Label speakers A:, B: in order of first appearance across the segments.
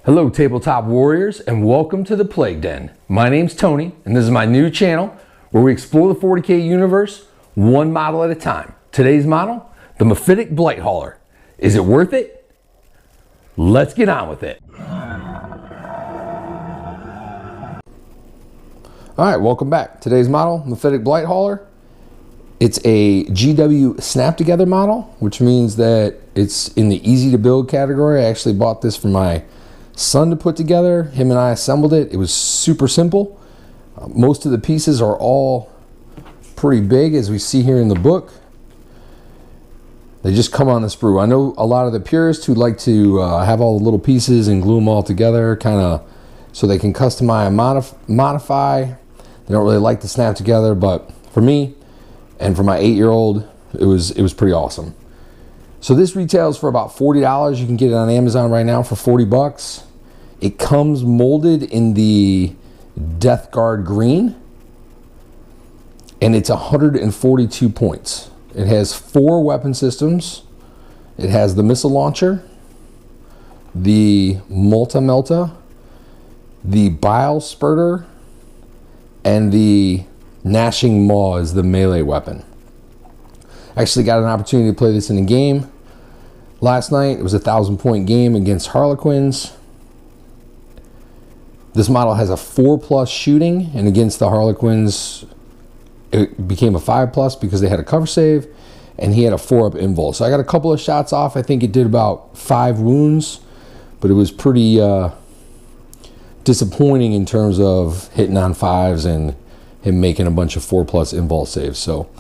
A: Hello tabletop warriors, and welcome to the Plague Den. My name's Tony, and this is my new channel where we explore the 40k universe one model at a time. Today's model, the Myphitic Blight-hauler. Is it worth it? Let's get on with it. Alright, welcome back. Today's model, Myphitic Blight-hauler. It's a GW snap together model, which means that it's in the easy to build category. I actually bought this for my son to put together. Him and I assembled it. It was super simple. Most of the pieces are all pretty big, as we see here in the book. They just come on the sprue. I know a lot of the purists who like to have all the little pieces and glue them all together, kind of so they can customize and modify. They don't really like to snap together, but for me and for my 8-year-old, it was pretty awesome. So this retails for about $40. You can get it on Amazon right now for 40 bucks. It comes molded in the Deathguard green, and it's 142 points. It has 4 weapon systems. It has the missile launcher, the multi-melta, the bile spurter, and the gnashing maw is the melee weapon. Actually got an opportunity to play this in a game last night. It was a 1,000-point game against Harlequins. This model has a 4+ shooting, and against the Harlequins it became a 5+ because they had a cover save, and he had a 4-up invul. So I got a couple of shots off. I think it did about 5 wounds, but it was pretty disappointing in terms of hitting on 5s and him making a bunch of 4+ invul saves. So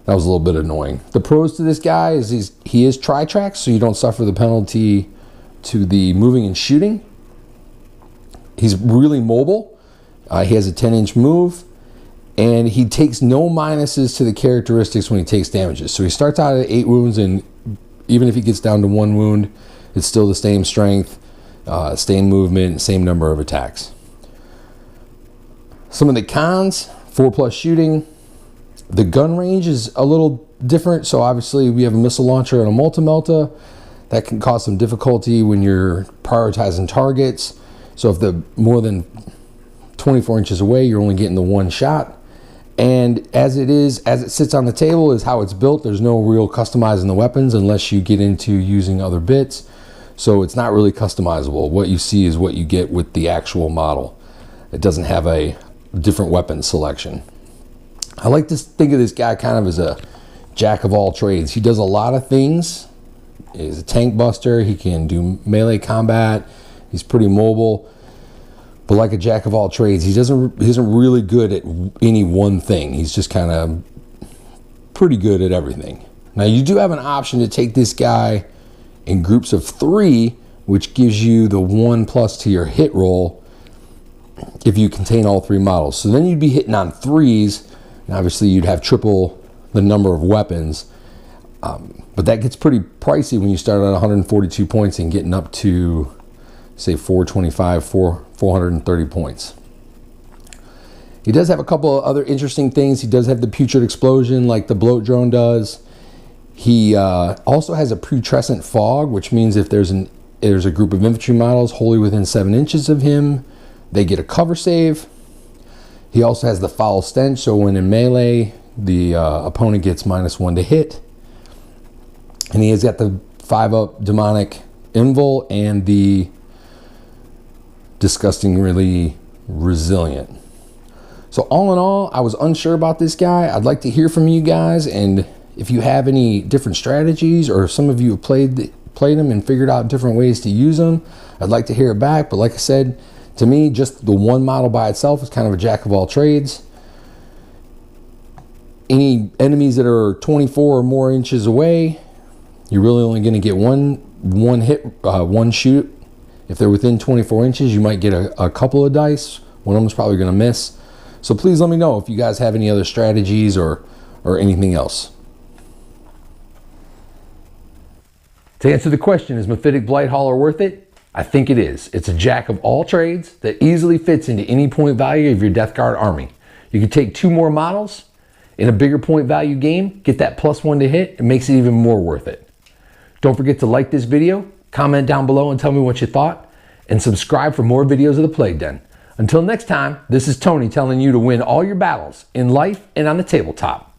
A: that was a little bit annoying. The pros to this guy is he is tri-track, so you don't suffer the penalty to the moving and shooting. He's really mobile. He has a 10-inch move, and he takes no minuses to the characteristics when he takes damages. So he starts out at 8 wounds, and even if he gets down to 1 wound, it's still the same strength, same movement, same number of attacks. Some of the cons: 4+ shooting. The gun range is a little different. So obviously we have a missile launcher and a multi-melta. That can cause some difficulty when you're prioritizing targets. So if they're more than 24 inches away, you're only getting the 1 shot. And as it sits on the table is how it's built. There's no real customizing the weapons unless you get into using other bits. So it's not really customizable. What you see is what you get with the actual model. It doesn't have a different weapon selection. I like to think of this guy kind of as a jack of all trades. He does a lot of things. He's a tank buster. He can do melee combat. He's pretty mobile, but like a jack of all trades, he isn't really good at any one thing. He's just kind of pretty good at everything. Now you do have an option to take this guy in groups of 3, which gives you the 1+ to your hit roll if you contain all 3 models. So then you'd be hitting on 3s, and obviously you'd have triple the number of weapons. But that gets pretty pricey when you start at 142 points and getting up to, say, 425, 430 points. He does have a couple of other interesting things. He does have the putrid explosion like the bloat drone does. He also has a putrescent fog, which means if there's a group of infantry models wholly within 7 inches of him, they get a cover save. He also has the foul stench, so when in melee, the opponent gets -1 to hit. And he has got the 5-up demonic invul and the disgustingly resilient. So all in all, I was unsure about this guy. I'd like to hear from you guys, and if you have any different strategies, or some of you have played him and figured out different ways to use him, I'd like to hear it back. But like I said, to me, just the one model by itself is kind of a jack of all trades. Any enemies that are 24 or more inches away, you're really only going to get one hit, one shoot. If they're within 24 inches, you might get a couple of dice. One of them's probably going to miss. So please let me know if you guys have any other strategies or anything else. To answer the question, is Myphitic Blight-hauler worth it? I think it is. It's a jack of all trades that easily fits into any point value of your Deathguard army. You can take 2 more models in a bigger point value game, get that +1 to hit, it makes it even more worth it. Don't forget to like this video, comment down below and tell me what you thought. and subscribe for more videos of the Plague Den. Until next time, this is Tony telling you to win all your battles in life and on the tabletop.